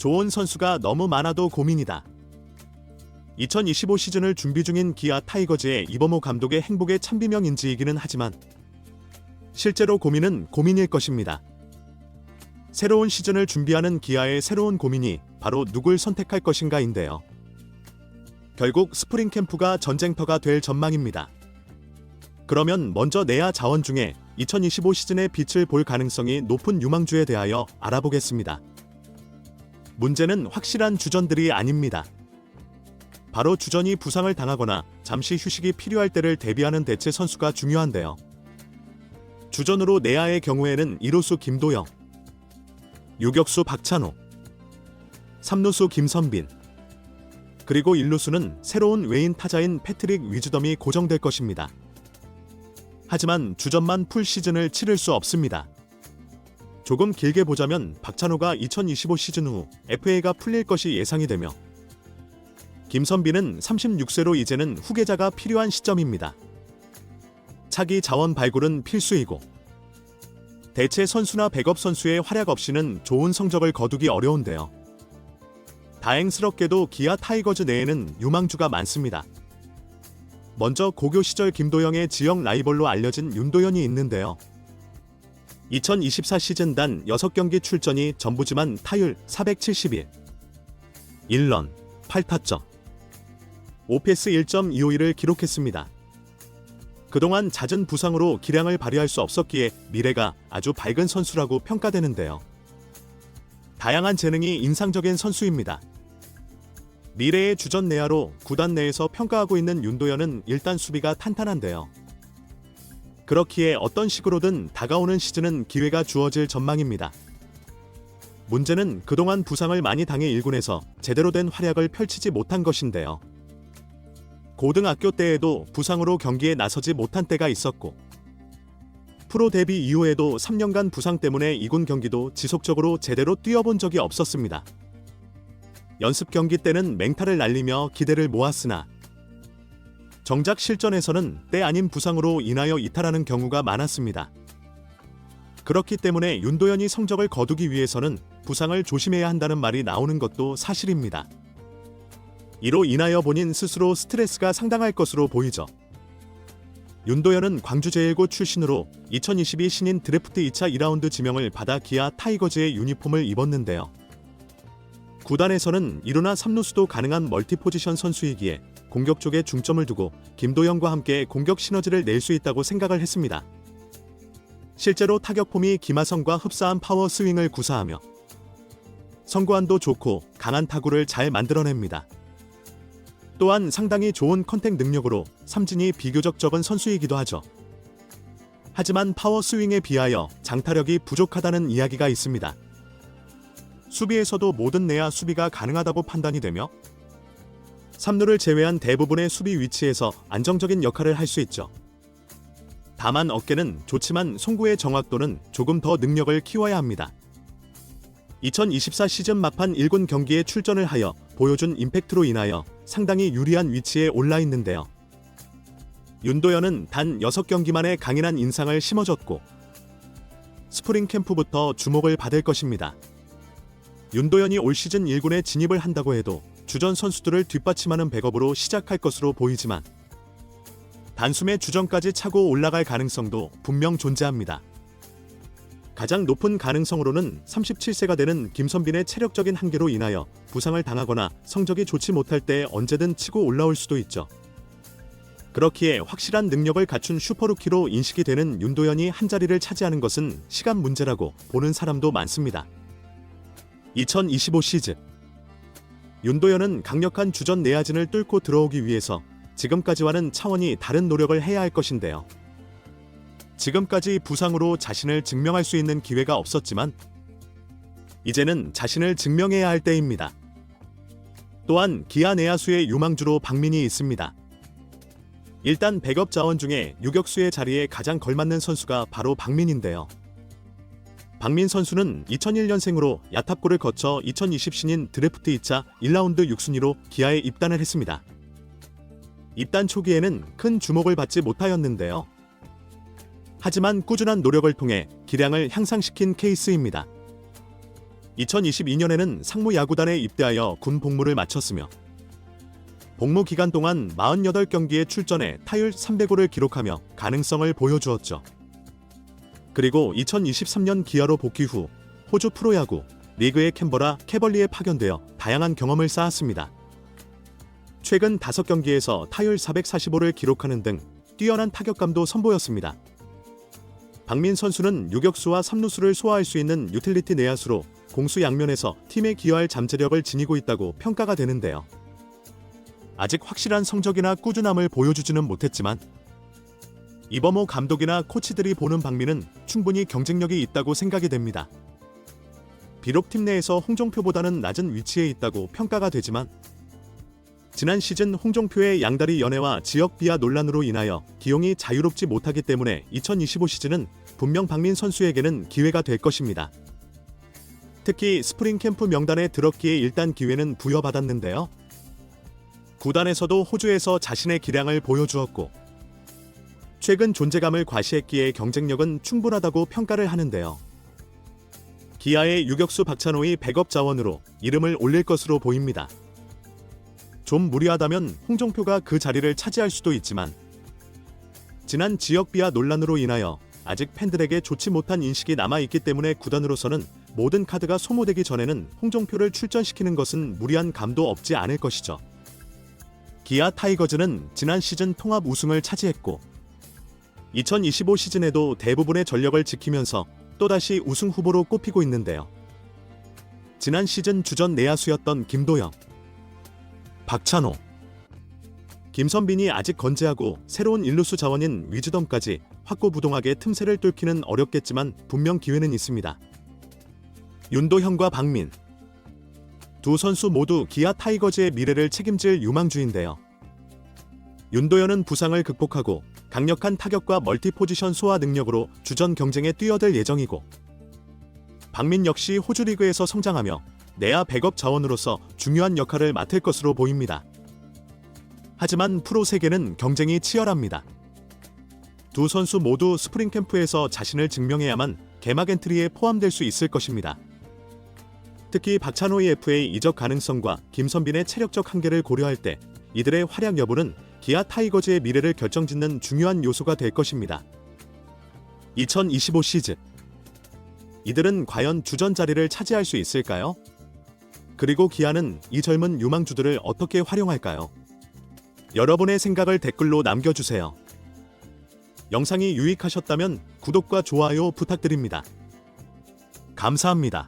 좋은 선수가 너무 많아도 고민이다. 2025 시즌을 준비 중인 기아 타이거즈의 이범호 감독의 행복에 찬비명인지이기는 하지만 실제로 고민은 고민일 것입니다. 새로운 시즌을 준비하는 기아의 새로운 고민이 바로 누굴 선택할 것인가인데요. 결국 스프링 캠프가 전쟁터가 될 전망입니다. 그러면 먼저 내야 자원 중에 2025 시즌에 빛을 볼 가능성이 높은 유망주에 대하여 알아보겠습니다. 문제는 확실한 주전들이 아닙니다. 바로 주전이 부상을 당하거나 잠시 휴식이 필요할 때를 대비하는 대체 선수가 중요한데요. 주전으로 내야의 경우에는 1루수 김도영, 유격수 박찬호, 3루수 김선빈, 그리고 1루수는 새로운 외인 타자인 패트릭 위즈덤이 고정될 것입니다. 하지만 주전만 풀 시즌을 치를 수 없습니다. 조금 길게 보자면 박찬호가 2025 시즌 후 FA가 풀릴 것이 예상이 되며 김선빈은 36세로 이제는 후계자가 필요한 시점입니다. 차기 자원 발굴은 필수이고 대체 선수나 백업 선수의 활약 없이는 좋은 성적을 거두기 어려운데요. 다행스럽게도 기아 타이거즈 내에는 유망주가 많습니다. 먼저 고교 시절 김도영의 지역 라이벌로 알려진 윤도현이 있는데요. 2024 시즌 단 6경기 출전이 전부지만 타율 471, 1런, 8타점, OPS 1.251을 기록했습니다. 그동안 잦은 부상으로 기량을 발휘할 수 없었기에 미래가 아주 밝은 선수라고 평가되는데요. 다양한 재능이 인상적인 선수입니다. 미래의 주전 내야로 구단 내에서 평가하고 있는 윤도현은 일단 수비가 탄탄한데요. 그렇기에 어떤 식으로든 다가오는 시즌은 기회가 주어질 전망입니다. 문제는 그동안 부상을 많이 당해 1군에서 제대로 된 활약을 펼치지 못한 것인데요. 고등학교 때에도 부상으로 경기에 나서지 못한 때가 있었고 프로 데뷔 이후에도 3년간 부상 때문에 2군 경기도 지속적으로 제대로 뛰어본 적이 없었습니다. 연습 경기 때는 맹타를 날리며 기대를 모았으나 정작 실전에서는 때 아닌 부상으로 인하여 이탈하는 경우가 많았습니다. 그렇기 때문에 윤도현이 성적을 거두기 위해서는 부상을 조심해야 한다는 말이 나오는 것도 사실입니다. 이로 인하여 본인 스스로 스트레스가 상당할 것으로 보이죠. 윤도현은 광주제일고 출신으로 2022 신인 드래프트 2차 2라운드 지명을 받아 기아 타이거즈의 유니폼을 입었는데요. 구단에서는 2루나 3루수도 가능한 멀티포지션 선수이기에 공격 쪽에 중점을 두고 김도영과 함께 공격 시너지를 낼 수 있다고 생각을 했습니다. 실제로 타격폼이 김하성과 흡사한 파워 스윙을 구사하며 선구안도 좋고 강한 타구를 잘 만들어냅니다. 또한 상당히 좋은 컨택 능력으로 삼진이 비교적 적은 선수이기도 하죠. 하지만 파워 스윙에 비하여 장타력이 부족하다는 이야기가 있습니다. 수비에서도 모든 내야 수비가 가능하다고 판단이 되며 3루를 제외한 대부분의 수비 위치에서 안정적인 역할을 할 수 있죠. 다만 어깨는 좋지만 송구의 정확도는 조금 더 능력을 키워야 합니다. 2024 시즌 막판 1군 경기에 출전을 하여 보여준 임팩트로 인하여 상당히 유리한 위치에 올라 있는데요. 윤도현은 단 6경기만에 강인한 인상을 심어줬고 스프링 캠프부터 주목을 받을 것입니다. 윤도현이 올 시즌 1군에 진입을 한다고 해도 주전 선수들을 뒷받침하는 백업으로 시작할 것으로 보이지만 단숨에 주전까지 차고 올라갈 가능성도 분명 존재합니다. 가장 높은 가능성으로는 37세가 되는 김선빈의 체력적인 한계로 인하여 부상을 당하거나 성적이 좋지 못할 때 언제든 치고 올라올 수도 있죠. 그렇기에 확실한 능력을 갖춘 슈퍼루키로 인식이 되는 윤도현이 한자리를 차지하는 것은 시간 문제라고 보는 사람도 많습니다. 2025 시즌 윤도현은 강력한 주전 내야진을 뚫고 들어오기 위해서 지금까지와는 차원이 다른 노력을 해야 할 것인데요. 지금까지 부상으로 자신을 증명할 수 있는 기회가 없었지만 이제는 자신을 증명해야 할 때입니다. 또한 기아 내야수의 유망주로 박민이 있습니다. 일단 백업 자원 중에 유격수의 자리에 가장 걸맞는 선수가 바로 박민인데요. 박민 선수는 2001년생으로 야탑고를 거쳐 2020 신인 드래프트 2차 1라운드 6순위로 기아에 입단을 했습니다. 입단 초기에는 큰 주목을 받지 못하였는데요. 하지만 꾸준한 노력을 통해 기량을 향상시킨 케이스입니다. 2022년에는 상무 야구단에 입대하여 군 복무를 마쳤으며 복무 기간 동안 48경기에 출전해 타율 305를 기록하며 가능성을 보여주었죠. 그리고 2023년 기아로 복귀 후 호주 프로야구 리그의 캔버라 캐벌리에 파견되어 다양한 경험을 쌓았습니다. 최근 5경기에서 타율 445를 기록하는 등 뛰어난 타격감도 선보였습니다. 박민 선수는 유격수와 3루수를 소화할 수 있는 유틸리티 내야수로 공수 양면에서 팀에 기여할 잠재력을 지니고 있다고 평가가 되는데요. 아직 확실한 성적이나 꾸준함을 보여주지는 못했지만 이범호 감독이나 코치들이 보는 박민은 충분히 경쟁력이 있다고 생각이 됩니다. 비록 팀 내에서 홍종표보다는 낮은 위치에 있다고 평가가 되지만 지난 시즌 홍종표의 양다리 연애와 지역 비하 논란으로 인하여 기용이 자유롭지 못하기 때문에 2025 시즌은 분명 박민 선수에게는 기회가 될 것입니다. 특히 스프링 캠프 명단에 들었기에 일단 기회는 부여받았는데요. 구단에서도 호주에서 자신의 기량을 보여주었고 최근 존재감을 과시했기에 경쟁력은 충분하다고 평가를 하는데요. 기아의 유격수 박찬호의 백업 자원으로 이름을 올릴 것으로 보입니다. 좀 무리하다면 홍종표가 그 자리를 차지할 수도 있지만 지난 지역 비하 논란으로 인하여 아직 팬들에게 좋지 못한 인식이 남아있기 때문에 구단으로서는 모든 카드가 소모되기 전에는 홍종표를 출전시키는 것은 무리한 감도 없지 않을 것이죠. 기아 타이거즈는 지난 시즌 통합 우승을 차지했고 2025 시즌에도 대부분의 전력을 지키면서 또다시 우승 후보로 꼽히고 있는데요. 지난 시즌 주전 내야수였던 김도영, 박찬호, 김선빈이 아직 건재하고 새로운 일루수 자원인 위즈덤까지 확고부동하게 틈새를 뚫기는 어렵겠지만 분명 기회는 있습니다. 윤도현과 박민 두 선수 모두 기아 타이거즈의 미래를 책임질 유망주인데요. 윤도현은 부상을 극복하고 강력한 타격과 멀티포지션 소화 능력으로 주전 경쟁에 뛰어들 예정이고 박민 역시 호주 리그에서 성장하며 내야 백업 자원으로서 중요한 역할을 맡을 것으로 보입니다. 하지만 프로 세계는 경쟁이 치열합니다. 두 선수 모두 스프링 캠프에서 자신을 증명해야만 개막 엔트리에 포함될 수 있을 것입니다. 특히 박찬호의 FA 이적 가능성과 김선빈의 체력적 한계를 고려할 때 이들의 활약 여부는 기아 타이거즈의 미래를 결정짓는 중요한 요소가 될 것입니다. 2025 시즌 이들은 과연 주전 자리를 차지할 수 있을까요? 그리고 기아는 이 젊은 유망주들을 어떻게 활용할까요? 여러분의 생각을 댓글로 남겨주세요. 영상이 유익하셨다면 구독과 좋아요 부탁드립니다. 감사합니다.